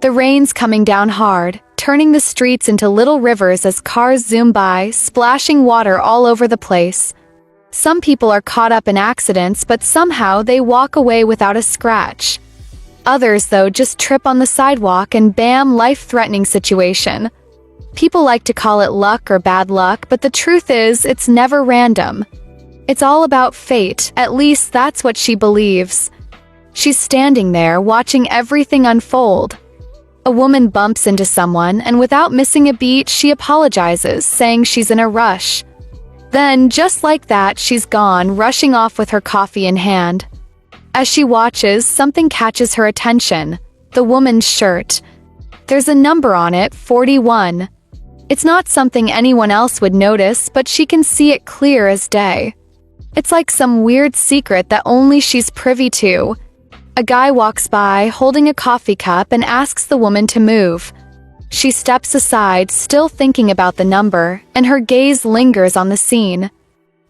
The rain's coming down hard, turning the streets into little rivers as cars zoom by, splashing water all over the place. Some people are caught up in accidents, but somehow they walk away without a scratch. Others, though, just trip on the sidewalk and bam, life-threatening situation. People like to call it luck or bad luck, but the truth is, it's never random. It's all about fate, at least that's what she believes. She's standing there, watching everything unfold. A woman bumps into someone, and without missing a beat, she apologizes, saying she's in a rush. Then, just like that, she's gone, rushing off with her coffee in hand. As she watches, something catches her attention. The woman's shirt. There's a number on it, 41. It's not something anyone else would notice, but she can see it clear as day. It's like some weird secret that only she's privy to. A guy walks by, holding a coffee cup, and asks the woman to move. She steps aside, still thinking about the number, and her gaze lingers on the scene.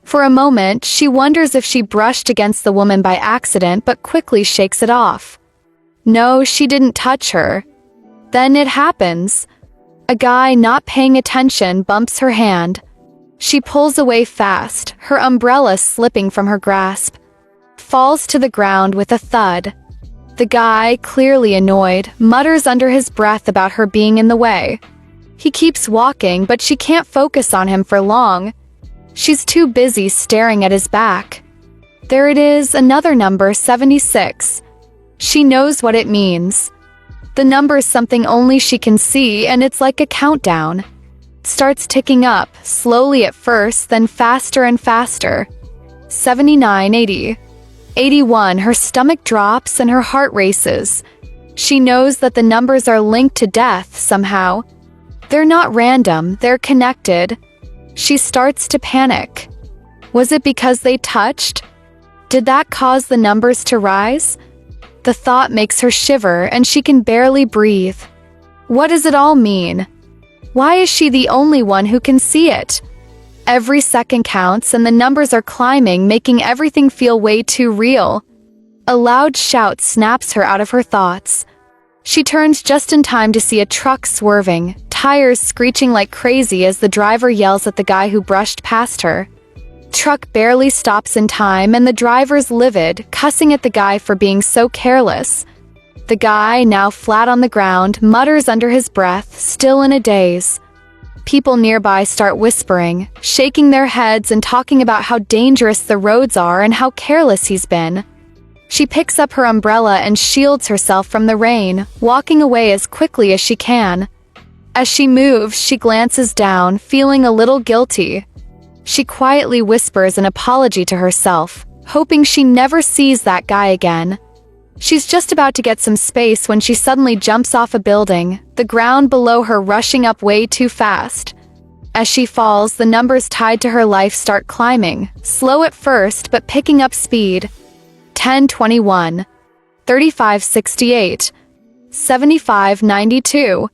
For a moment, she wonders if she brushed against the woman by accident, but quickly shakes it off. No, she didn't touch her. Then it happens. A guy not paying attention bumps her hand. She pulls away fast, her umbrella slipping from her grasp. Falls to the ground with a thud. The guy, clearly annoyed, mutters under his breath about her being in the way. He keeps walking, but she can't focus on him for long. She's too busy staring at his back. There it is, another number, 76. She knows what it means. The number's something only she can see, and it's like a countdown. It starts ticking up, slowly at first, then faster and faster. 79, 80. 81, her stomach drops and her heart races. She knows that the numbers are linked to death somehow. They're not random, they're connected. She starts to panic. Was it because they touched? Did that cause the numbers to rise? The thought makes her shiver and she can barely breathe. What does it all mean? Why is she the only one who can see it? Every second counts and the numbers are climbing, making everything feel way too real. A loud shout snaps her out of her thoughts. She turns just in time to see a truck swerving, tires screeching like crazy as the driver yells at the guy who brushed past her. Truck barely stops in time and the driver's livid, cussing at the guy for being so careless. The guy, now flat on the ground, mutters under his breath, still in a daze. People nearby start whispering, shaking their heads and talking about how dangerous the roads are and how careless he's been. She picks up her umbrella and shields herself from the rain, walking away as quickly as she can. As she moves, she glances down, feeling a little guilty. She quietly whispers an apology to herself, hoping she never sees that guy again. She's just about to get some space when she suddenly jumps off a building, the ground below her rushing up way too fast. As she falls, the numbers tied to her life start climbing, slow at first but picking up speed. 1021, 3568, 7592.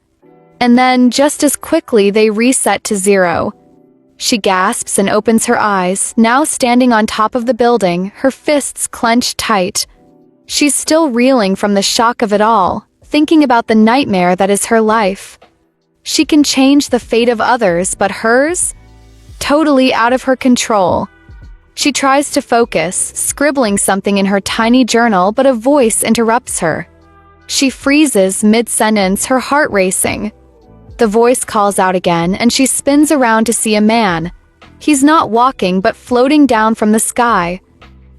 And then, just as quickly, they reset to 0. She gasps and opens her eyes, now standing on top of the building, her fists clenched tight. She's still reeling from the shock of it all, thinking about the nightmare that is her life. She can change the fate of others, but hers? Totally out of her control. She tries to focus, scribbling something in her tiny journal, but a voice interrupts her. She freezes mid-sentence, her heart racing. The voice calls out again, and she spins around to see a man. He's not walking, but floating down from the sky.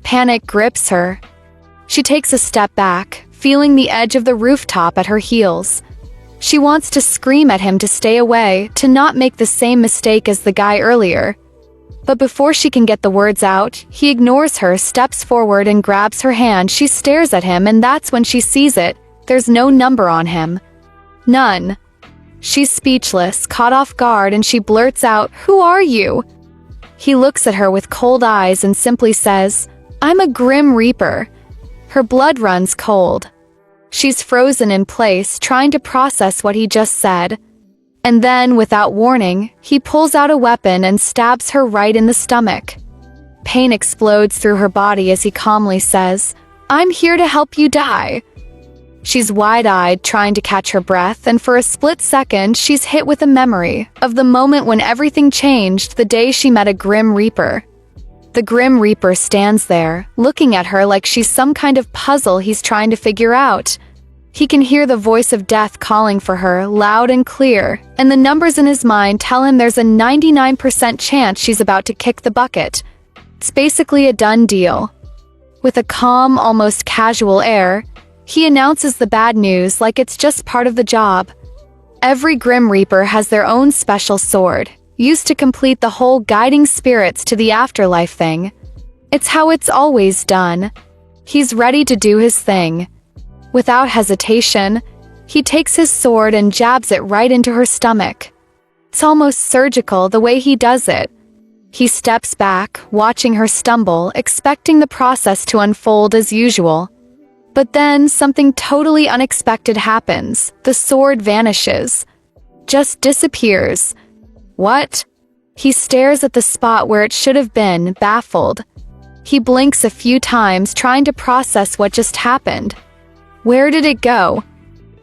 Panic grips her. She takes a step back, feeling the edge of the rooftop at her heels. She wants to scream at him to stay away, to not make the same mistake as the guy earlier. But before she can get the words out, he ignores her, steps forward and grabs her hand. She stares at him, and that's when she sees it. There's no number on him. None. She's speechless, caught off guard, and she blurts out, "Who are you?" He looks at her with cold eyes and simply says, "I'm a Grim Reaper." Her blood runs cold. She's frozen in place, trying to process what he just said. And then, without warning, he pulls out a weapon and stabs her right in the stomach. Pain explodes through her body as he calmly says, "I'm here to help you die." She's wide-eyed, trying to catch her breath, and for a split second, she's hit with a memory of the moment when everything changed the day she met a Grim Reaper. The Grim Reaper stands there, looking at her like she's some kind of puzzle he's trying to figure out. He can hear the voice of death calling for her, loud and clear, and the numbers in his mind tell him there's a 99% chance she's about to kick the bucket. It's basically a done deal. With a calm, almost casual air, he announces the bad news like it's just part of the job. Every Grim Reaper has their own special sword, used to complete the whole guiding spirits to the afterlife thing. It's how it's always done. He's ready to do his thing. Without hesitation, he takes his sword and jabs it right into her stomach. It's almost surgical the way he does it. He steps back, watching her stumble, expecting the process to unfold as usual. But then something totally unexpected happens. The sword vanishes. Just disappears. What? He stares at the spot where it should have been, baffled. He blinks a few times, trying to process what just happened. Where did it go?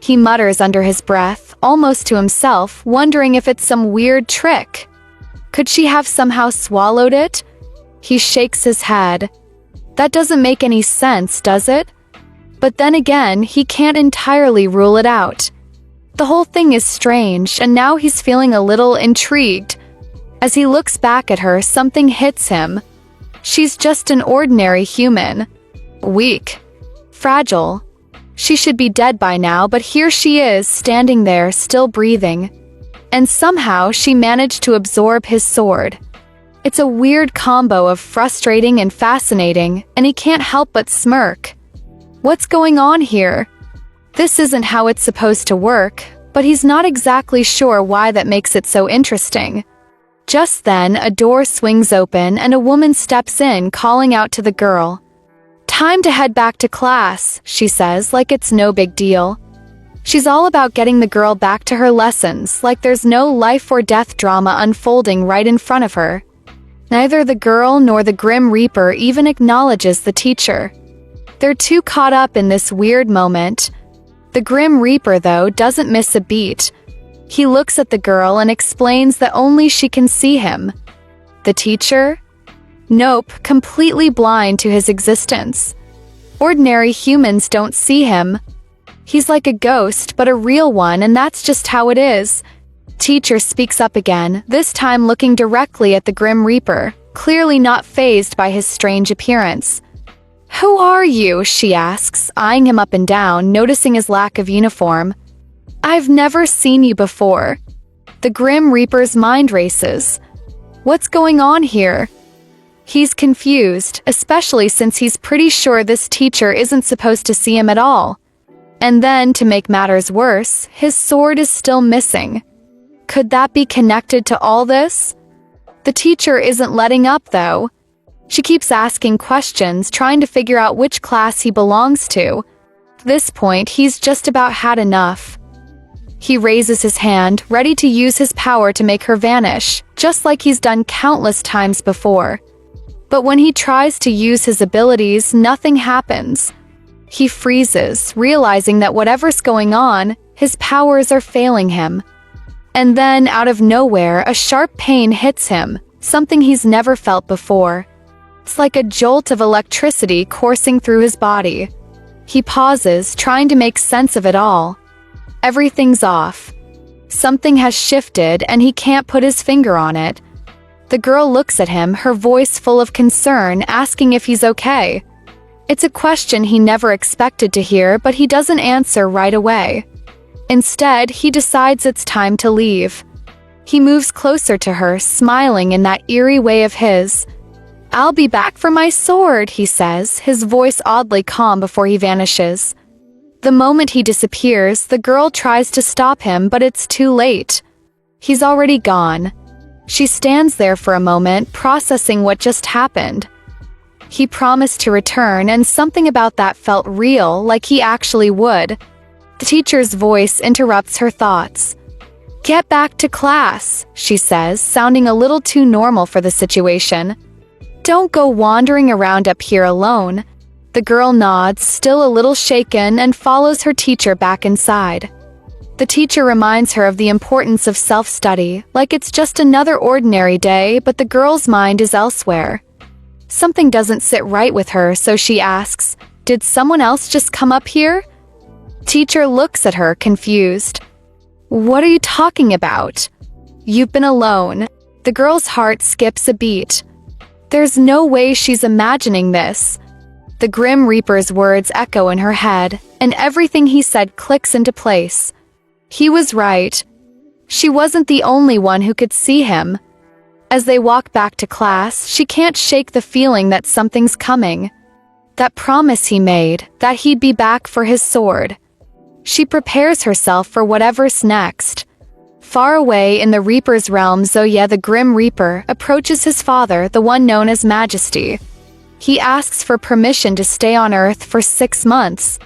He mutters under his breath, almost to himself, wondering if it's some weird trick. Could she have somehow swallowed it? He shakes his head. That doesn't make any sense, does it? But then again, he can't entirely rule it out. The whole thing is strange, and now he's feeling a little intrigued. As he looks back at her, something hits him. She's just an ordinary human. Weak. Fragile. She should be dead by now, but here she is, standing there, still breathing. And somehow she managed to absorb his sword. It's a weird combo of frustrating and fascinating, and he can't help but smirk. What's going on here? This isn't how it's supposed to work, but he's not exactly sure why that makes it so interesting. Just then, a door swings open and a woman steps in, calling out to the girl. Time to head back to class, she says, like it's no big deal. She's all about getting the girl back to her lessons, like there's no life or death drama unfolding right in front of her. Neither the girl nor the Grim Reaper even acknowledges the teacher. They're too caught up in this weird moment. The Grim Reaper, though, doesn't miss a beat. He looks at the girl and explains that only she can see him. The teacher? Nope, completely blind to his existence. Ordinary humans don't see him. He's like a ghost, but a real one, and that's just how it is. Teacher speaks up again, this time looking directly at the Grim Reaper, clearly not fazed by his strange appearance. Who are you? She asks, eyeing him up and down, noticing his lack of uniform. I've never seen you before. The Grim Reaper's mind races. What's going on here? He's confused, especially since he's pretty sure this teacher isn't supposed to see him at all. And then, to make matters worse, his sword is still missing. Could that be connected to all this? The teacher isn't letting up, though. She keeps asking questions, trying to figure out which class he belongs to. At this point, he's just about had enough. He raises his hand, ready to use his power to make her vanish, just like he's done countless times before. But when he tries to use his abilities, nothing happens. He freezes, realizing that whatever's going on, his powers are failing him. And then, out of nowhere, a sharp pain hits him, something he's never felt before. It's like a jolt of electricity coursing through his body. He pauses, trying to make sense of it all. Everything's off. Something has shifted, and he can't put his finger on it. The girl looks at him, her voice full of concern, asking if he's okay. It's a question he never expected to hear, but he doesn't answer right away. Instead, he decides it's time to leave. He moves closer to her, smiling in that eerie way of his. I'll be back for my sword, he says, his voice oddly calm before he vanishes. The moment he disappears, the girl tries to stop him, but it's too late. He's already gone. She stands there for a moment, processing what just happened. He promised to return, and something about that felt real, like he actually would. The teacher's voice interrupts her thoughts. Get back to class, she says, sounding a little too normal for the situation. Don't go wandering around up here alone. The girl nods, still a little shaken, and follows her teacher back inside. The teacher reminds her of the importance of self-study, like it's just another ordinary day, but the girl's mind is elsewhere. Something doesn't sit right with her, so she asks, "Did someone else just come up here?" Teacher looks at her, confused. "What are you talking about? You've been alone." The girl's heart skips a beat. There's no way she's imagining this. The Grim Reaper's words echo in her head, and everything he said clicks into place. He was right. She wasn't the only one who could see him. As they walk back to class, she can't shake the feeling that something's coming. That promise he made, that he'd be back for his sword. She prepares herself for whatever's next. Far away in the Reaper's realm, Zoya the Grim Reaper approaches his father, the one known as Majesty. He asks for permission to stay on Earth for 6 months.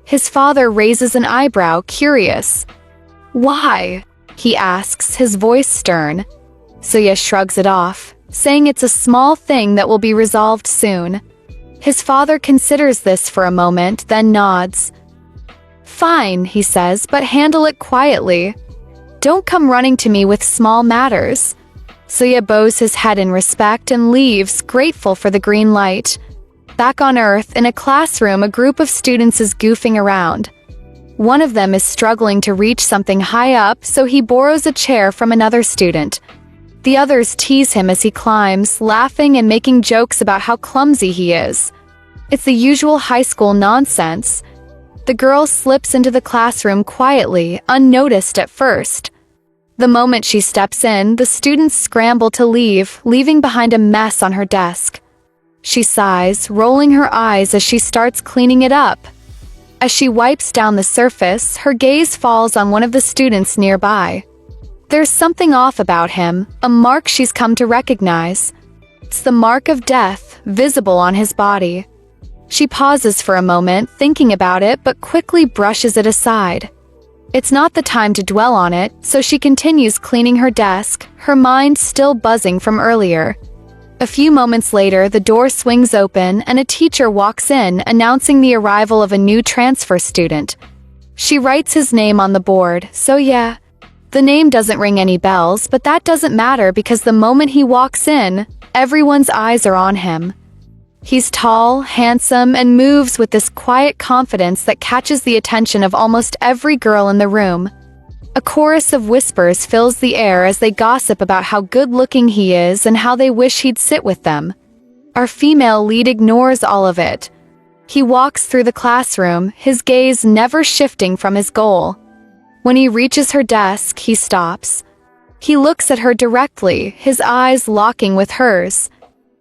His father raises an eyebrow, curious. "Why?" he asks, his voice stern. Zoya shrugs it off, saying it's a small thing that will be resolved soon. His father considers this for a moment, then nods. "Fine," he says, "but handle it quietly. Don't come running to me with small matters." Zoya bows his head in respect and leaves, grateful for the green light. Back on Earth, in a classroom, a group of students is goofing around. One of them is struggling to reach something high up, so he borrows a chair from another student. The others tease him as he climbs, laughing and making jokes about how clumsy he is. It's the usual high school nonsense. The girl slips into the classroom quietly, unnoticed at first. The moment she steps in, the students scramble to leave, leaving behind a mess on her desk. She sighs, rolling her eyes as she starts cleaning it up. As she wipes down the surface, her gaze falls on one of the students nearby. There's something off about him, a mark she's come to recognize. It's the mark of death, visible on his body. She pauses for a moment, thinking about it, but quickly brushes it aside. It's not the time to dwell on it, so she continues cleaning her desk, her mind still buzzing from earlier. A few moments later, the door swings open and a teacher walks in, announcing the arrival of a new transfer student. She writes his name on the board, so yeah. The name doesn't ring any bells, but that doesn't matter because the moment he walks in, everyone's eyes are on him. He's tall, handsome, and moves with this quiet confidence that catches the attention of almost every girl in the room. A chorus of whispers fills the air as they gossip about how good-looking he is and how they wish he'd sit with them. Our female lead ignores all of it. He walks through the classroom, his gaze never shifting from his goal. When he reaches her desk, he stops. He looks at her directly, his eyes locking with hers.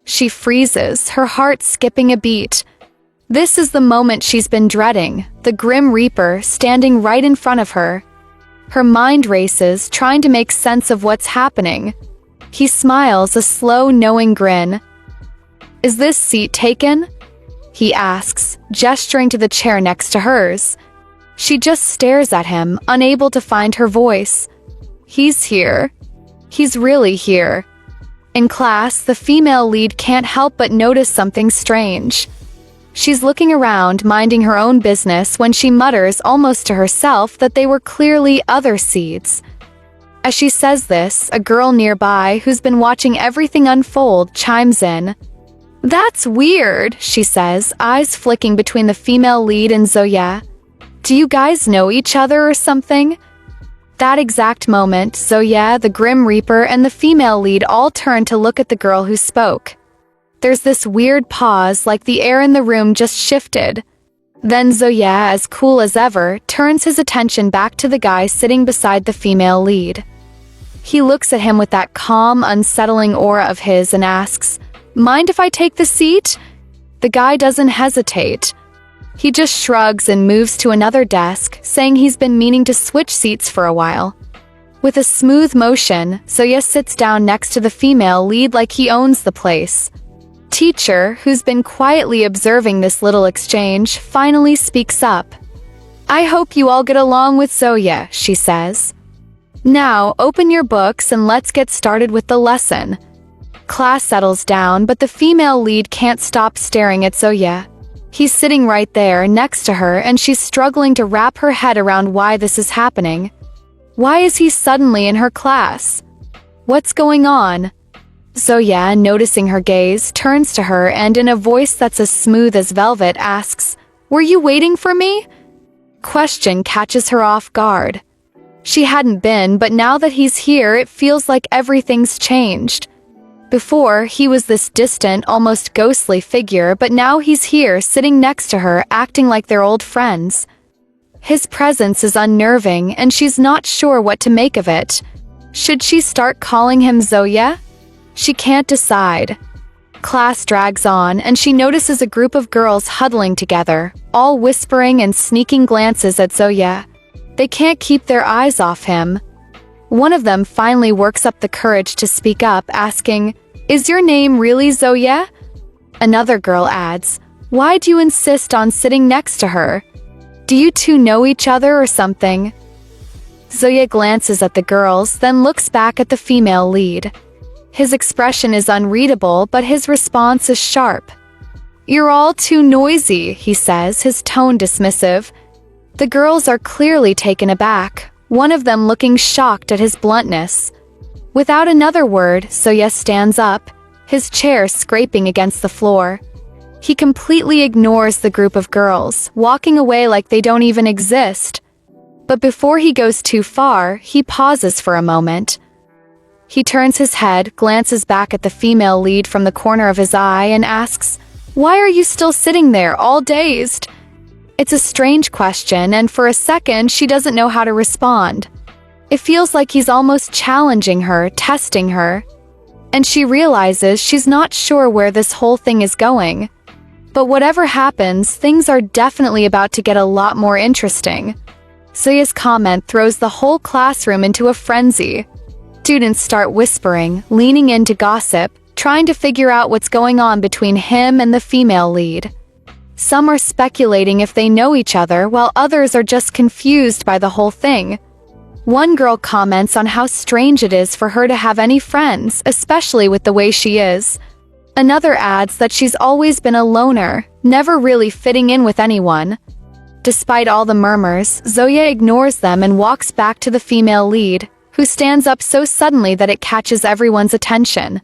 She freezes, her heart skipping a beat. This is the moment she's been dreading, the Grim Reaper standing right in front of her. Her mind races, trying to make sense of what's happening. He smiles, a slow, knowing grin. "Is this seat taken?" he asks, gesturing to the chair next to hers. She just stares at him, unable to find her voice. He's here. He's really here. In class, the female lead can't help but notice something strange. She's looking around, minding her own business, when she mutters almost to herself that they were clearly other seeds. As she says this, a girl nearby, who's been watching everything unfold, chimes in. "That's weird," she says, eyes flicking between the female lead and Zoya. "Do you guys know each other or something?" That exact moment, Zoya, the Grim Reaper, and the female lead all turn to look at the girl who spoke. There's this weird pause, like the air in the room just shifted. Then Zoya, as cool as ever, turns his attention back to the guy sitting beside the female lead. He looks at him with that calm, unsettling aura of his and asks, "Mind if I take the seat?" The guy doesn't hesitate. He just shrugs and moves to another desk, saying he's been meaning to switch seats for a while. With a smooth motion, Zoya sits down next to the female lead like he owns the place. Teacher, who's been quietly observing this little exchange, finally speaks up. "I hope you all get along with Zoya," she says. "Now, open your books and let's get started with the lesson." Class settles down, but the female lead can't stop staring at Zoya. He's sitting right there next to her and she's struggling to wrap her head around why this is happening. Why is he suddenly in her class? What's going on? Zoya, noticing her gaze, turns to her and in a voice that's as smooth as velvet asks, "Were you waiting for me?" Question catches her off guard. She hadn't been, but now that he's here, it feels like everything's changed. Before, he was this distant, almost ghostly figure, but now he's here, sitting next to her, acting like they're old friends. His presence is unnerving, and she's not sure what to make of it. Should she start calling him Zoya? She can't decide. Class drags on, and she notices a group of girls huddling together, all whispering and sneaking glances at Zoya. They can't keep their eyes off him. One of them finally works up the courage to speak up, asking, "Is your name really Zoya?" Another girl adds, "Why do you insist on sitting next to her? Do you two know each other or something?" Zoya glances at the girls, then looks back at the female lead. His expression is unreadable, but his response is sharp. "You're all too noisy," he says, his tone dismissive. The girls are clearly taken aback, one of them looking shocked at his bluntness. Without another word, Zoya stands up, his chair scraping against the floor. He completely ignores the group of girls, walking away like they don't even exist. But before he goes too far, he pauses for a moment. He turns his head, glances back at the female lead from the corner of his eye, and asks, "Why are you still sitting there, all dazed?" It's a strange question, and for a second, she doesn't know how to respond. It feels like he's almost challenging her, testing her. And she realizes she's not sure where this whole thing is going. But whatever happens, things are definitely about to get a lot more interesting. Zoya's comment throws the whole classroom into a frenzy. Students start whispering, leaning in to gossip, trying to figure out what's going on between him and the female lead. Some are speculating if they know each other, while others are just confused by the whole thing. One girl comments on how strange it is for her to have any friends, especially with the way she is. Another adds that she's always been a loner, never really fitting in with anyone. Despite all the murmurs, Zoya ignores them and walks back to the female lead, who stands up so suddenly that it catches everyone's attention.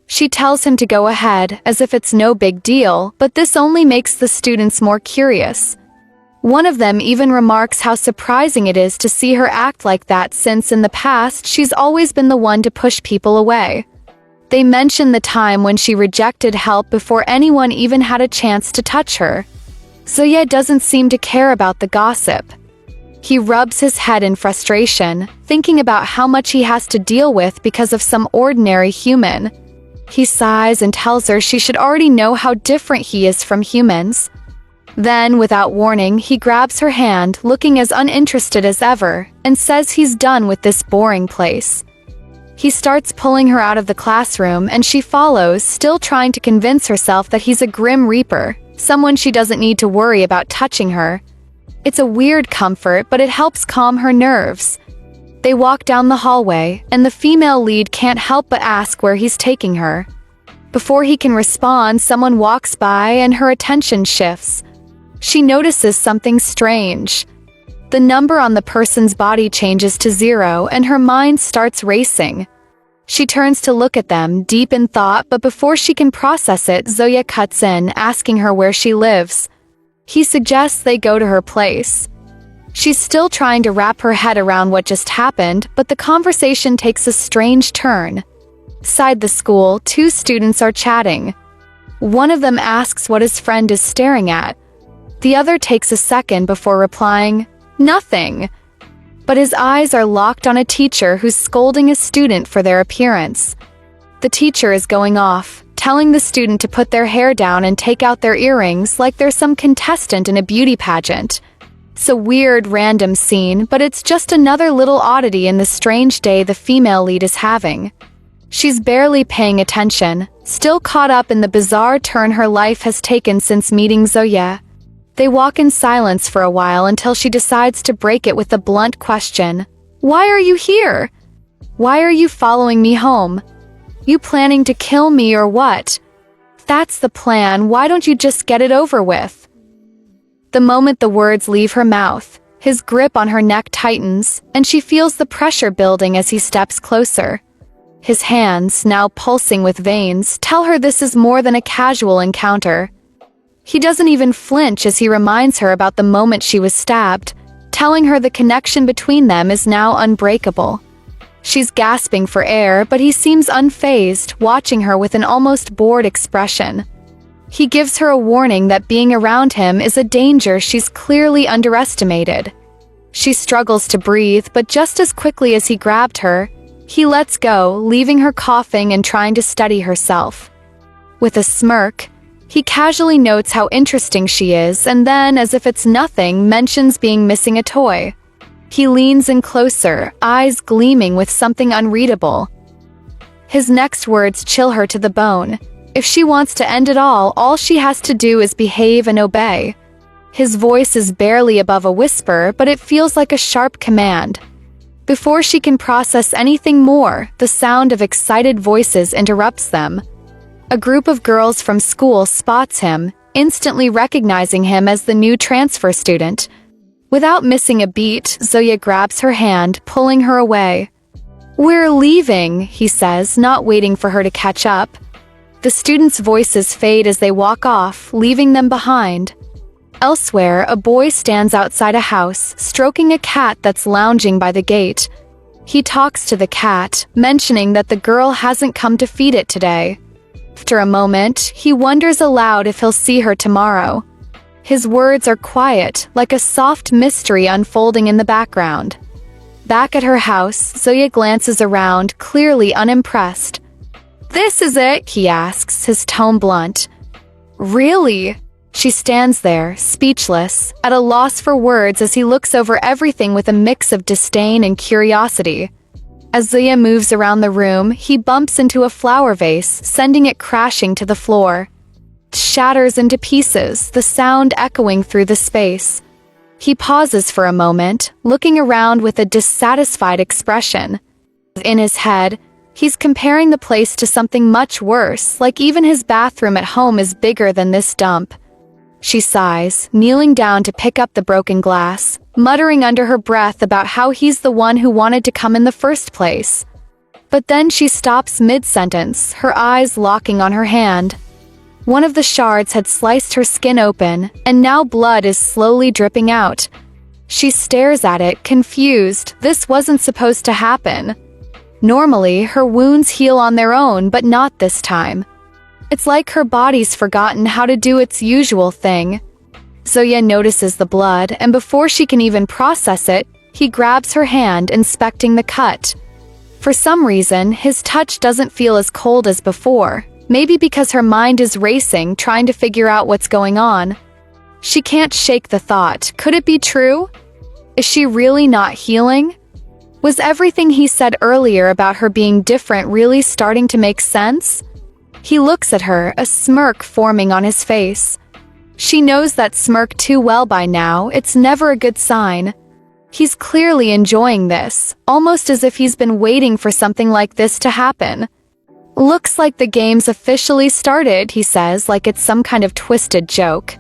She tells him to go ahead, as if it's no big deal, but this only makes the students more curious. One of them even remarks how surprising it is to see her act like that since in the past she's always been the one to push people away. They mention the time when she rejected help before anyone even had a chance to touch her. Zoya doesn't seem to care about the gossip. He rubs his head in frustration, thinking about how much he has to deal with because of some ordinary human. He sighs and tells her she should already know how different he is from humans. Then, without warning, he grabs her hand, looking as uninterested as ever, and says he's done with this boring place. He starts pulling her out of the classroom, and she follows, still trying to convince herself that he's a grim reaper, someone she doesn't need to worry about touching her. It's a weird comfort, but it helps calm her nerves. They walk down the hallway, and the female lead can't help but ask where he's taking her. Before he can respond, someone walks by and her attention shifts. She notices something strange. The number on the person's body changes to 0 and her mind starts racing. She turns to look at them, deep in thought, but before she can process it, Zoya cuts in, asking her where she lives. He suggests they go to her place. She's still trying to wrap her head around what just happened, but the conversation takes a strange turn. Inside the school, 2 students are chatting. One of them asks what his friend is staring at. The other takes a second before replying, "Nothing." But his eyes are locked on a teacher who's scolding a student for their appearance. The teacher is going off, telling the student to put their hair down and take out their earrings like they're some contestant in a beauty pageant. It's a weird, random scene, but it's just another little oddity in the strange day the female lead is having. She's barely paying attention, still caught up in the bizarre turn her life has taken since meeting Zoya. They walk in silence for a while until she decides to break it with a blunt question. "Why are you here? Why are you following me home? You planning to kill me or what? If that's the plan, why don't you just get it over with?" The moment the words leave her mouth, his grip on her neck tightens, and she feels the pressure building as he steps closer. His hands, now pulsing with veins, tell her this is more than a casual encounter. He doesn't even flinch as he reminds her about the moment she was stabbed, telling her the connection between them is now unbreakable. She's gasping for air, but he seems unfazed, watching her with an almost bored expression. He gives her a warning that being around him is a danger she's clearly underestimated. She struggles to breathe, but just as quickly as he grabbed her, he lets go, leaving her coughing and trying to steady herself. With a smirk, he casually notes how interesting she is and then, as if it's nothing, mentions being missing a toy. He leans in closer, eyes gleaming with something unreadable. His next words chill her to the bone. If she wants to end it all she has to do is behave and obey. His voice is barely above a whisper, but it feels like a sharp command. Before she can process anything more, the sound of excited voices interrupts them. A group of girls from school spots him, instantly recognizing him as the new transfer student. Without missing a beat, Zoya grabs her hand, pulling her away. "We're leaving," he says, not waiting for her to catch up. The students' voices fade as they walk off, leaving them behind. Elsewhere, a boy stands outside a house, stroking a cat that's lounging by the gate. He talks to the cat, mentioning that the girl hasn't come to feed it today. After a moment, he wonders aloud if he'll see her tomorrow. His words are quiet, like a soft mystery unfolding in the background. Back at her house, Zoya glances around, clearly unimpressed. "This is it?" he asks, his tone blunt. "Really?" She stands there, speechless, at a loss for words as he looks over everything with a mix of disdain and curiosity. As Zoya moves around the room, he bumps into a flower vase, sending it crashing to the floor. It shatters into pieces, the sound echoing through the space. He pauses for a moment, looking around with a dissatisfied expression. In his head, he's comparing the place to something much worse, like even his bathroom at home is bigger than this dump. She sighs, kneeling down to pick up the broken glass, muttering under her breath about how he's the one who wanted to come in the first place. But then she stops mid-sentence, her eyes locking on her hand. One of the shards had sliced her skin open, and now blood is slowly dripping out. She stares at it, confused. This wasn't supposed to happen. Normally, her wounds heal on their own, but not this time. It's like her body's forgotten how to do its usual thing. Zoya notices the blood, and before she can even process it, he grabs her hand, inspecting the cut. For some reason, his touch doesn't feel as cold as before, maybe because her mind is racing, trying to figure out what's going on. She can't shake the thought, could it be true? Is she really not healing? Was everything he said earlier about her being different really starting to make sense? He looks at her, a smirk forming on his face. She knows that smirk too well by now, it's never a good sign. He's clearly enjoying this, almost as if he's been waiting for something like this to happen. "Looks like the game's officially started," he says, like it's some kind of twisted joke.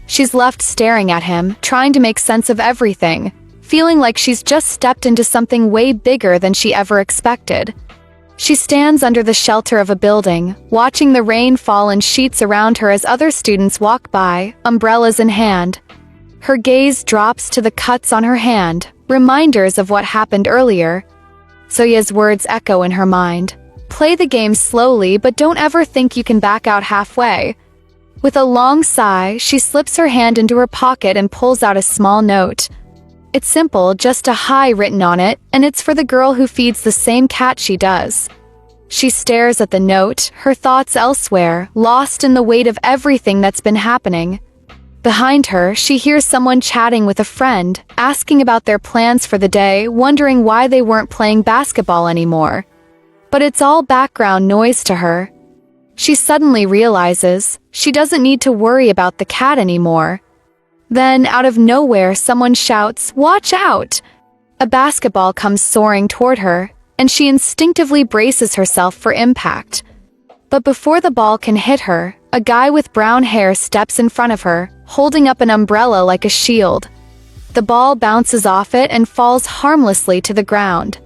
She's left staring at him, trying to make sense of everything, feeling like she's just stepped into something way bigger than she ever expected. She stands under the shelter of a building, watching the rain fall in sheets around her as other students walk by, umbrellas in hand. Her gaze drops to the cuts on her hand, reminders of what happened earlier. Zoya's words echo in her mind. "Play the game slowly, but don't ever think you can back out halfway." With a long sigh, she slips her hand into her pocket and pulls out a small note. It's simple, just a hi written on it, and it's for the girl who feeds the same cat she does. She stares at the note, her thoughts elsewhere, lost in the weight of everything that's been happening. Behind her, she hears someone chatting with a friend, asking about their plans for the day, wondering why they weren't playing basketball anymore. But it's all background noise to her. She suddenly realizes she doesn't need to worry about the cat anymore. Then, out of nowhere, someone shouts, "Watch out!" A basketball comes soaring toward her, and she instinctively braces herself for impact. But before the ball can hit her, A guy with brown hair steps in front of her, holding up an umbrella like a shield. The ball bounces off it and falls harmlessly to the ground.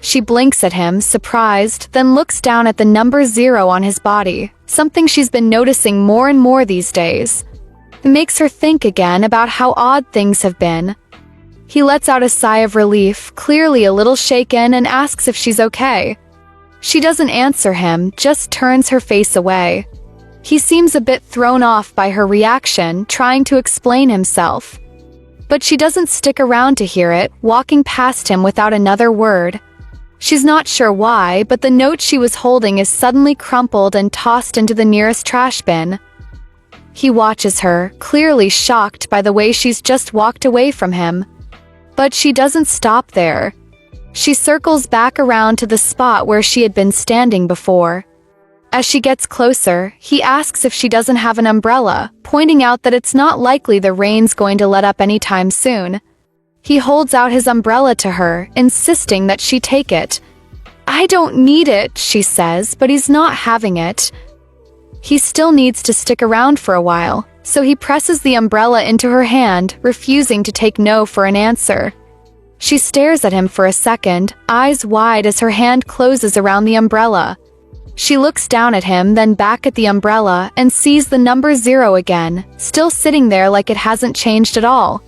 She blinks at him, surprised, then looks down at the number 0 on his body, something she's been noticing more and more these days. It makes her think again about how odd things have been. He lets out a sigh of relief, clearly a little shaken, and asks if she's okay. She doesn't answer him, just turns her face away. He seems a bit thrown off by her reaction, trying to explain himself. But she doesn't stick around to hear it, walking past him without another word. She's not sure why, but the note she was holding is suddenly crumpled and tossed into the nearest trash bin. He watches her, clearly shocked by the way she's just walked away from him. But she doesn't stop there. She circles back around to the spot where she had been standing before. As she gets closer, he asks if she doesn't have an umbrella, pointing out that it's not likely the rain's going to let up anytime soon. He holds out his umbrella to her, insisting that she take it. "I don't need it," she says, but he's not having it. He still needs to stick around for a while, so he presses the umbrella into her hand, refusing to take no for an answer. She stares at him for a second, eyes wide as her hand closes around the umbrella. She looks down at him, then back at the umbrella, and sees the number 0 again, still sitting there like it hasn't changed at all.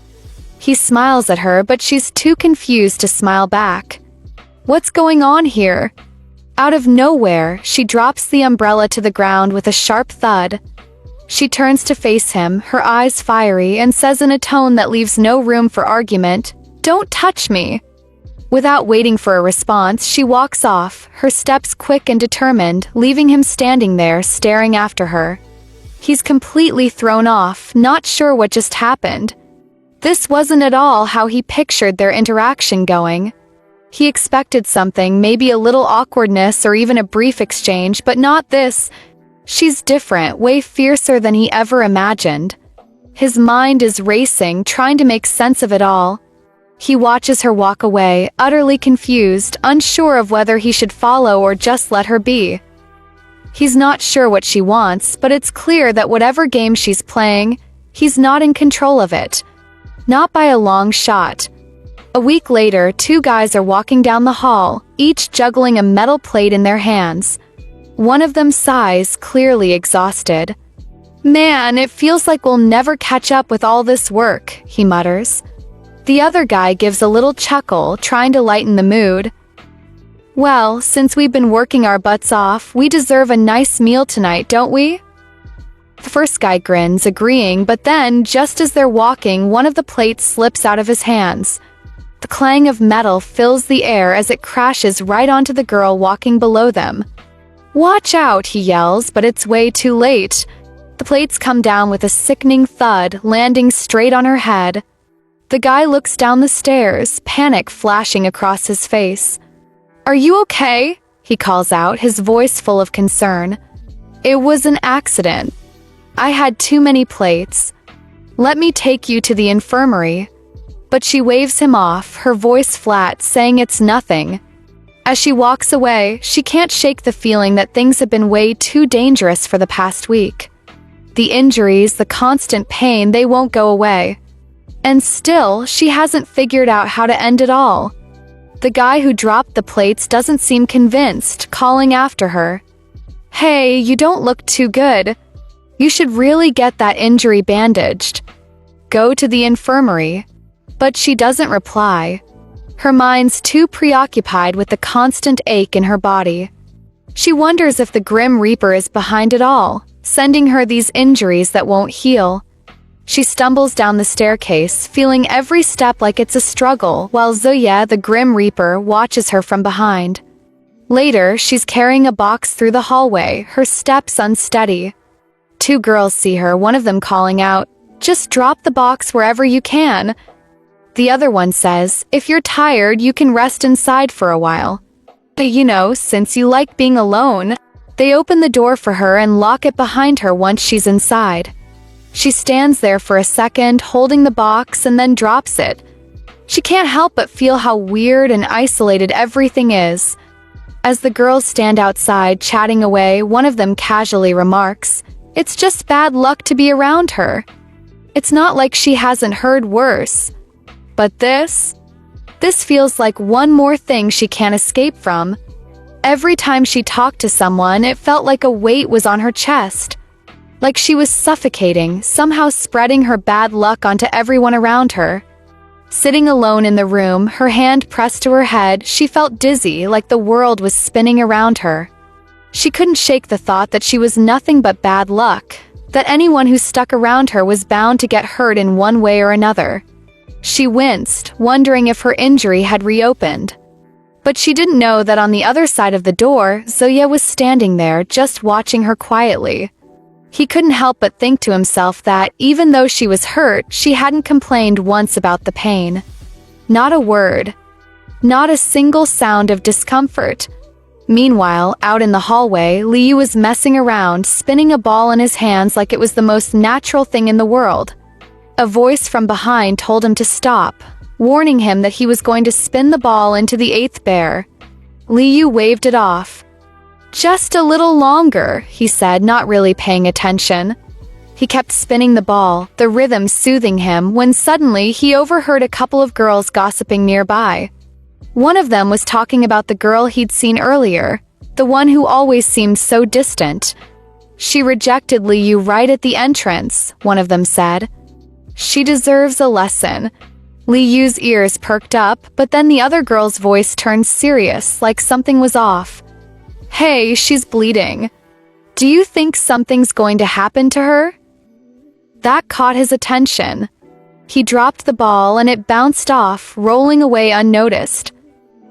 He smiles at her, but she's too confused to smile back. What's going on here? Out of nowhere, she drops the umbrella to the ground with a sharp thud. She turns to face him, her eyes fiery, and says in a tone that leaves no room for argument, "Don't touch me." Without waiting for a response, she walks off, her steps quick and determined, leaving him standing there, staring after her. He's completely thrown off, not sure what just happened. This wasn't at all how he pictured their interaction going. He expected something, maybe a little awkwardness or even a brief exchange, but not this. She's different, way fiercer than he ever imagined. His mind is racing, trying to make sense of it all. He watches her walk away, utterly confused, unsure of whether he should follow or just let her be. He's not sure what she wants, but it's clear that whatever game she's playing, he's not in control of it. Not by a long shot. A week later, 2 guys are walking down the hall, each juggling a metal plate in their hands. One of them sighs, clearly exhausted. "Man, it feels like we'll never catch up with all this work," he mutters. The other guy gives a little chuckle, trying to lighten the mood. "Well, since we've been working our butts off, we deserve a nice meal tonight, don't we?" The first guy grins, agreeing, but then, just as they're walking, one of the plates slips out of his hands. The clang of metal fills the air as it crashes right onto the girl walking below them. "Watch out," he yells, but it's way too late. The plates come down with a sickening thud, landing straight on her head. The guy looks down the stairs, panic flashing across his face. "Are you okay?" he calls out, his voice full of concern. "It was an accident. I had too many plates. Let me take you to the infirmary." But she waves him off, her voice flat, saying it's nothing. As she walks away, she can't shake the feeling that things have been way too dangerous for the past week. The injuries, the constant pain, they won't go away. And still, she hasn't figured out how to end it all. The guy who dropped the plates doesn't seem convinced, calling after her. "Hey, you don't look too good. You should really get that injury bandaged. Go to the infirmary." But she doesn't reply. Her mind's too preoccupied with the constant ache in her body. She wonders if the Grim Reaper is behind it all, sending her these injuries that won't heal. She stumbles down the staircase, feeling every step like it's a struggle, while Zoya, the Grim Reaper, watches her from behind. Later, she's carrying a box through the hallway, her steps unsteady. 2 girls see her, one of them calling out, "Just drop the box wherever you can." The other one says, "If you're tired, you can rest inside for a while. You know, since you like being alone." They open the door for her and lock it behind her once she's inside. She stands there for a second, holding the box, and then drops it. She can't help but feel how weird and isolated everything is. As the girls stand outside, chatting away, one of them casually remarks, It's just bad luck to be around her. It's not like she hasn't heard worse. But this feels like one more thing she can't escape from. Every time she talked to someone, it felt like a weight was on her chest. Like she was suffocating, somehow spreading her bad luck onto everyone around her. Sitting alone in the room, her hand pressed to her head, she felt dizzy, like the world was spinning around her. She couldn't shake the thought that she was nothing but bad luck, that anyone who stuck around her was bound to get hurt in one way or another. She winced, wondering if her injury had reopened. But she didn't know that on the other side of the door, Zoya was standing there, just watching her quietly. He couldn't help but think to himself that, even though she was hurt, she hadn't complained once about the pain. Not a word. Not a single sound of discomfort. Meanwhile, out in the hallway, Liu was messing around, spinning a ball in his hands like it was the most natural thing in the world. A voice from behind told him to stop, warning him that he was going to spin the ball into the 8th bear. Liu waved it off. "Just a little longer," he said, not really paying attention. He kept spinning the ball, the rhythm soothing him, when suddenly he overheard a couple of girls gossiping nearby. One of them was talking about the girl he'd seen earlier, the one who always seemed so distant. "She rejected Liu right at the entrance," one of them said. "She deserves a lesson." Liu's ears perked up, but then the other girl's voice turned serious, like something was off. "Hey, she's bleeding. Do you think something's going to happen to her?" That caught his attention. He dropped the ball and it bounced off, rolling away unnoticed.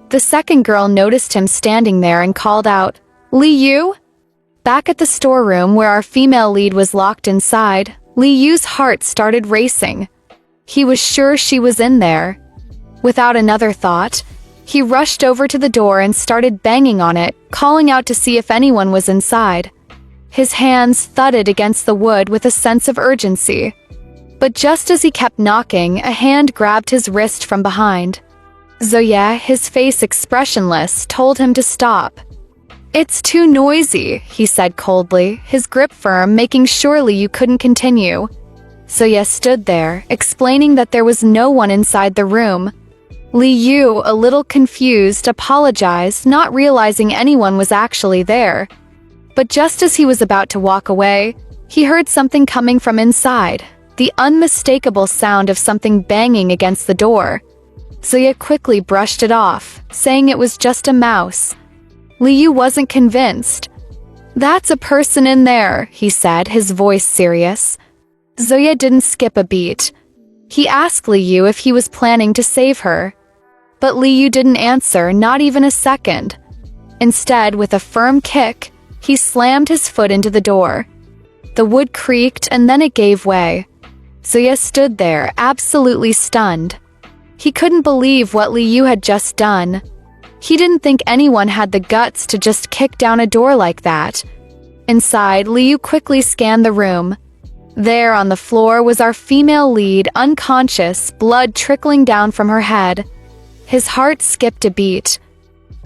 The second girl noticed him standing there and called out, "Liu?" Back at the storeroom where our female lead was locked inside, Liu's heart started racing. He was sure she was in there. Without another thought, he rushed over to the door and started banging on it, calling out to see if anyone was inside. His hands thudded against the wood with a sense of urgency. But just as he kept knocking, a hand grabbed his wrist from behind. Zoya, his face expressionless, told him to stop. "It's too noisy," he said coldly, his grip firm, making sure Liu couldn't continue. Zoya stood there, explaining that there was no one inside the room. Liu, a little confused, apologized, not realizing anyone was actually there. But just as he was about to walk away, he heard something coming from inside, the unmistakable sound of something banging against the door. Zoya quickly brushed it off, saying it was just a mouse. Liu wasn't convinced. "That's a person in there," he said, his voice serious. Zoya didn't skip a beat. He asked Liu if he was planning to save her. But Liu didn't answer, not even a second. Instead, with a firm kick, he slammed his foot into the door. The wood creaked and then it gave way. Zoya stood there, absolutely stunned. He couldn't believe what Liu had just done. He didn't think anyone had the guts to just kick down a door like that. Inside, Liu quickly scanned the room. There on the floor was our female lead, unconscious, blood trickling down from her head. His heart skipped a beat.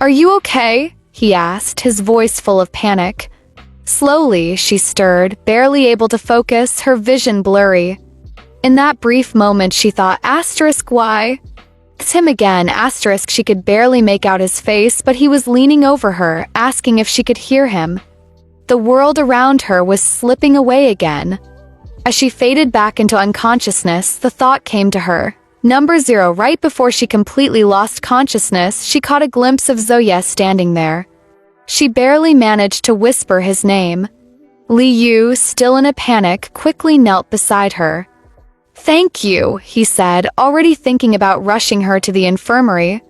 "Are you okay?" he asked, his voice full of panic. Slowly, she stirred, barely able to focus, her vision blurry. In that brief moment, she thought, why? It's him again, she could barely make out his face, but he was leaning over her, asking if she could hear him. The world around her was slipping away again. As she faded back into unconsciousness, the thought came to her. Number 0, right before she completely lost consciousness, she caught a glimpse of Zoya standing there. She barely managed to whisper his name. Liu, still in a panic, quickly knelt beside her. "Thank you," he said, already thinking about rushing her to the infirmary.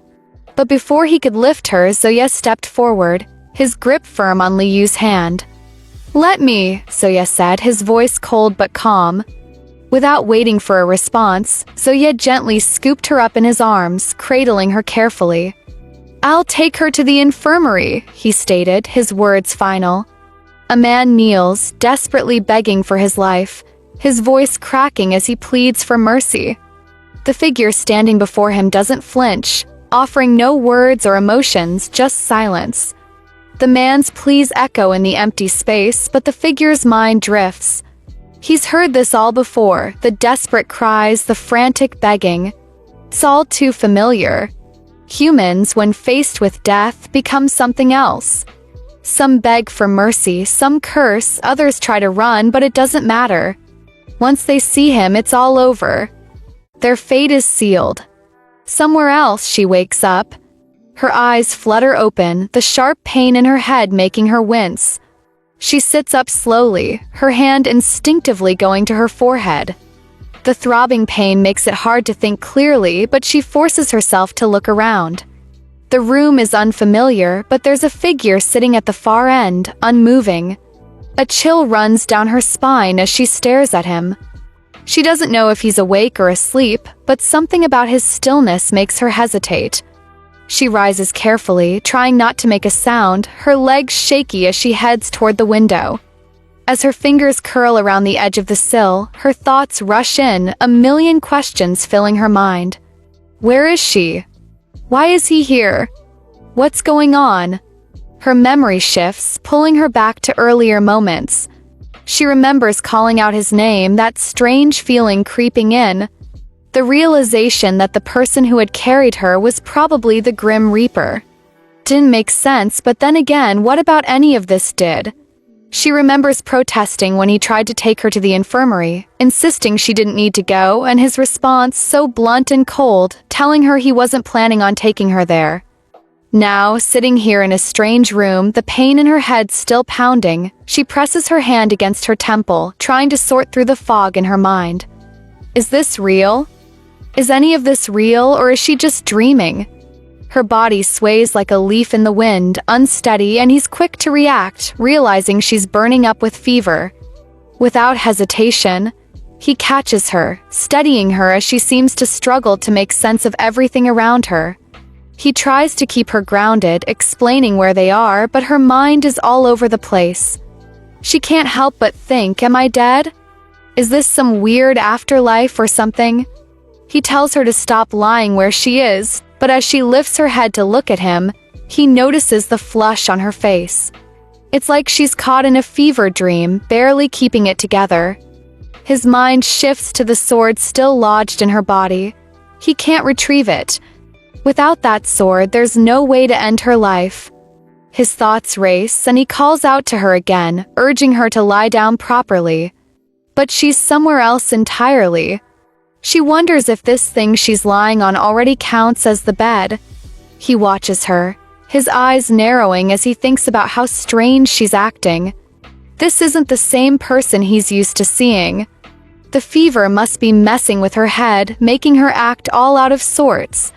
But before he could lift her, Zoya stepped forward, his grip firm on Liu's hand. "Let me," Zoya said, his voice cold but calm. Without waiting for a response, Zoya gently scooped her up in his arms, cradling her carefully. "I'll take her to the infirmary," he stated, his words final. A man kneels, desperately begging for his life, his voice cracking as he pleads for mercy. The figure standing before him doesn't flinch, offering no words or emotions, just silence. The man's pleas echo in the empty space, but the figure's mind drifts. He's heard this all before, the desperate cries, the frantic begging. It's all too familiar. Humans, when faced with death, become something else. Some beg for mercy, some curse, others try to run, but it doesn't matter. Once they see him, it's all over. Their fate is sealed. Somewhere else, she wakes up. Her eyes flutter open, the sharp pain in her head making her wince. She sits up slowly, her hand instinctively going to her forehead. The throbbing pain makes it hard to think clearly, but she forces herself to look around. The room is unfamiliar, but there's a figure sitting at the far end, unmoving. A chill runs down her spine as she stares at him. She doesn't know if he's awake or asleep, but something about his stillness makes her hesitate. She rises carefully, trying not to make a sound, her legs shaky as she heads toward the window. As her fingers curl around the edge of the sill, her thoughts rush in, a million questions filling her mind. Where is she? Why is he here? What's going on? Her memory shifts, pulling her back to earlier moments. She remembers calling out his name, that strange feeling creeping in. The realization that the person who had carried her was probably the Grim Reaper. Didn't make sense, but then again, what about any of this did? She remembers protesting when he tried to take her to the infirmary, insisting she didn't need to go, and his response so blunt and cold, telling her he wasn't planning on taking her there. Now, sitting here in a strange room, the pain in her head still pounding, she presses her hand against her temple, trying to sort through the fog in her mind. Is this real? Is any of this real, or is she just dreaming? Her body sways like a leaf in the wind, unsteady, and he's quick to react, realizing she's burning up with fever. Without hesitation, he catches her, steadying her as she seems to struggle to make sense of everything around her. He tries to keep her grounded, explaining where they are, but her mind is all over the place. She can't help but think, am I dead? Is this some weird afterlife or something? He tells her to stop lying where she is, but as she lifts her head to look at him, he notices the flush on her face. It's like she's caught in a fever dream, barely keeping it together. His mind shifts to the sword still lodged in her body. He can't retrieve it. Without that sword, there's no way to end her life. His thoughts race, and he calls out to her again, urging her to lie down properly. But she's somewhere else entirely. She wonders if this thing she's lying on already counts as the bed. He watches her, his eyes narrowing as he thinks about how strange she's acting. This isn't the same person he's used to seeing. The fever must be messing with her head, making her act all out of sorts.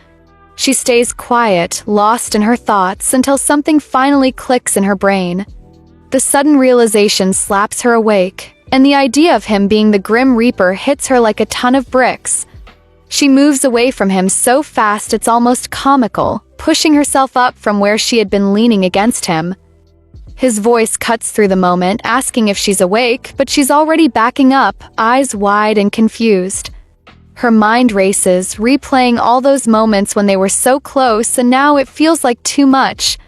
She stays quiet, lost in her thoughts, until something finally clicks in her brain. The sudden realization slaps her awake, and the idea of him being the Grim Reaper hits her like a ton of bricks. She moves away from him so fast it's almost comical, pushing herself up from where she had been leaning against him. His voice cuts through the moment, asking if she's awake, but she's already backing up, eyes wide and confused. Her mind races, replaying all those moments when they were so close, and now it feels like too much.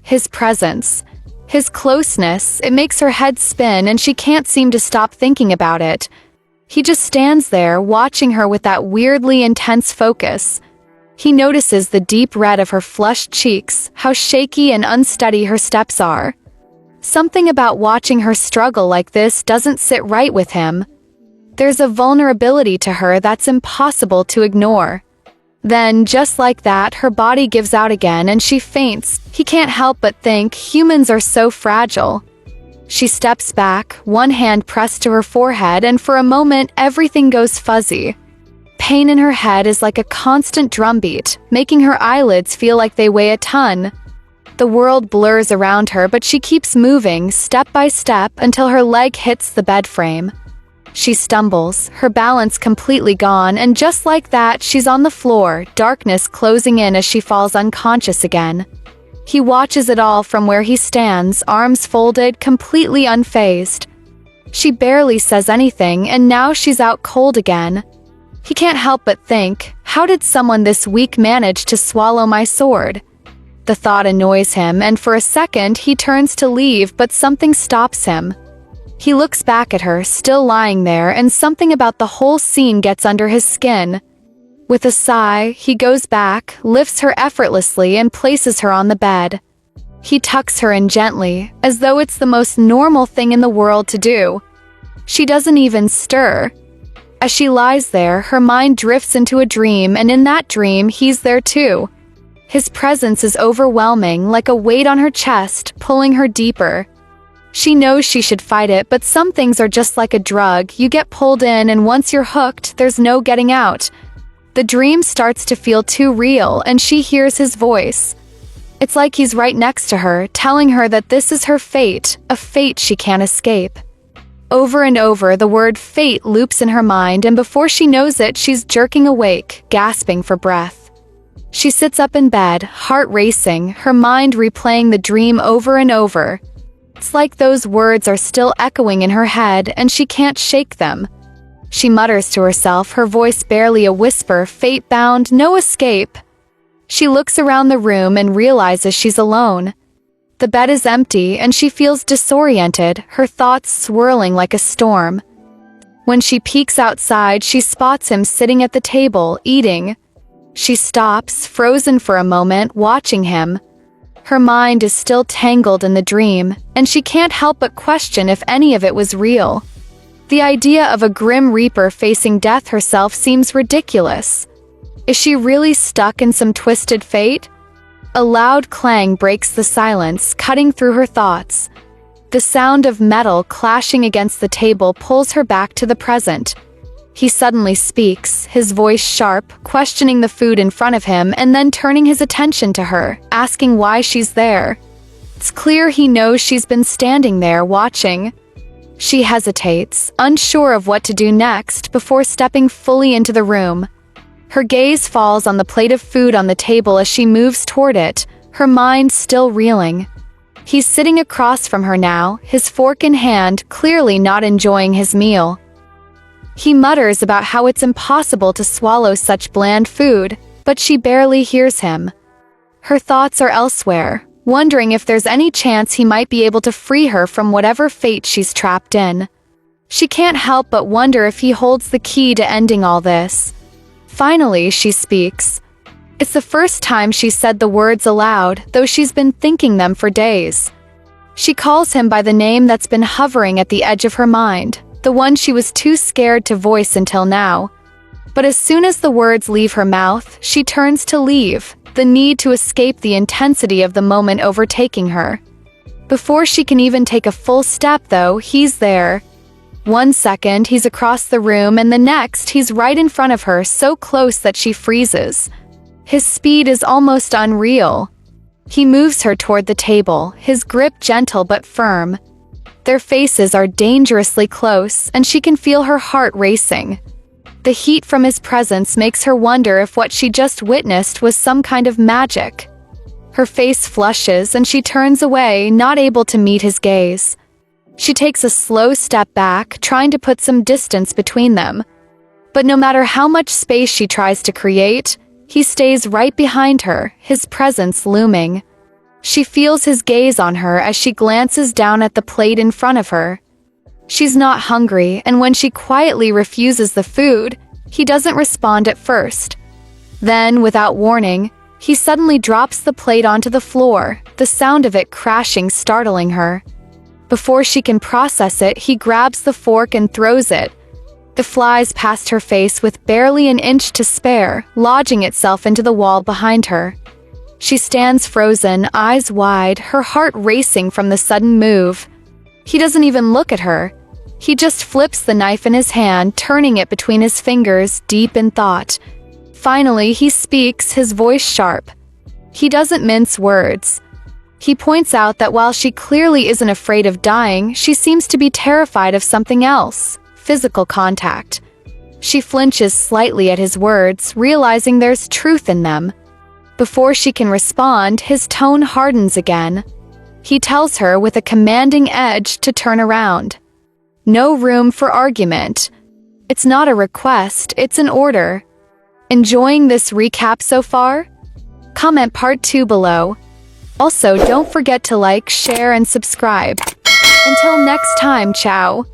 His presence, his closeness, it makes her head spin and she can't seem to stop thinking about it. He just stands there, watching her with that weirdly intense focus. He notices the deep red of her flushed cheeks, how shaky and unsteady her steps are. Something about watching her struggle like this doesn't sit right with him. There's a vulnerability to her that's impossible to ignore. Then, just like that, her body gives out again and she faints. He can't help but think, humans are so fragile. She steps back, one hand pressed to her forehead, and for a moment, everything goes fuzzy. Pain in her head is like a constant drumbeat, making her eyelids feel like they weigh a ton. The world blurs around her, but she keeps moving, step by step, until her leg hits the bed frame. She stumbles, her balance completely gone, and just like that, she's on the floor, darkness closing in as she falls unconscious again. He watches it all from where he stands, arms folded, completely unfazed. She barely says anything, and now she's out cold again. He can't help but think, how did someone this weak manage to swallow my sword? The thought annoys him, and for a second he turns to leave, but something stops him. He looks back at her, still lying there, and something about the whole scene gets under his skin. With a sigh, he goes back, lifts her effortlessly, and places her on the bed. He tucks her in gently, as though it's the most normal thing in the world to do. She doesn't even stir. As she lies there, her mind drifts into a dream, and in that dream, he's there too. His presence is overwhelming, like a weight on her chest, pulling her deeper. She knows she should fight it, but some things are just like a drug. You get pulled in, and once you're hooked, there's no getting out. The dream starts to feel too real, and she hears his voice. It's like he's right next to her, telling her that this is her fate, a fate she can't escape. Over and over, the word fate loops in her mind, and before she knows it, she's jerking awake, gasping for breath. She sits up in bed, heart racing, her mind replaying the dream over and over. It's like those words are still echoing in her head, and she can't shake them. She mutters to herself, her voice barely a whisper, fate-bound, no escape. She looks around the room and realizes she's alone. The bed is empty, and she feels disoriented, her thoughts swirling like a storm. When she peeks outside, she spots him sitting at the table, eating. She stops, frozen for a moment, watching him. Her mind is still tangled in the dream, and she can't help but question if any of it was real. The idea of a grim reaper facing death herself seems ridiculous. Is she really stuck in some twisted fate? A loud clang breaks the silence, cutting through her thoughts. The sound of metal clashing against the table pulls her back to the present. He suddenly speaks, his voice sharp, questioning the food in front of him and then turning his attention to her, asking why she's there. It's clear he knows she's been standing there, watching. She hesitates, unsure of what to do next, before stepping fully into the room. Her gaze falls on the plate of food on the table as she moves toward it, her mind still reeling. He's sitting across from her now, his fork in hand, clearly not enjoying his meal. He mutters about how it's impossible to swallow such bland food, but she barely hears him. Her thoughts are elsewhere, wondering if there's any chance he might be able to free her from whatever fate she's trapped in. She can't help but wonder if he holds the key to ending all this. Finally, she speaks. It's the first time she's said the words aloud, though she's been thinking them for days. She calls him by the name that's been hovering at the edge of her mind, the one she was too scared to voice until now. But as soon as the words leave her mouth, she turns to leave, the need to escape the intensity of the moment overtaking her. Before she can even take a full step, though, he's there. 1 second, he's across the room, and the next, he's right in front of her, so close that she freezes. His speed is almost unreal. He moves her toward the table, his grip gentle but firm. Their faces are dangerously close, and she can feel her heart racing. The heat from his presence makes her wonder if what she just witnessed was some kind of magic. Her face flushes, and she turns away, not able to meet his gaze. She takes a slow step back, trying to put some distance between them. But no matter how much space she tries to create, he stays right behind her, his presence looming. She feels his gaze on her as she glances down at the plate in front of her. She's not hungry, and when she quietly refuses the food, he doesn't respond at first. Then, without warning, he suddenly drops the plate onto the floor, the sound of it crashing startling her. Before she can process it, he grabs the fork and throws it. It flies past her face with barely an inch to spare, lodging itself into the wall behind her. She stands frozen, eyes wide, her heart racing from the sudden move. He doesn't even look at her. He just flips the knife in his hand, turning it between his fingers, deep in thought. Finally, he speaks, his voice sharp. He doesn't mince words. He points out that while she clearly isn't afraid of dying, she seems to be terrified of something else, physical contact. She flinches slightly at his words, realizing there's truth in them. Before she can respond, his tone hardens again. He tells her with a commanding edge to turn around. No room for argument. It's not a request, it's an order. Enjoying this recap so far? Comment part 2 below. Also, don't forget to like, share, and subscribe. Until next time, ciao.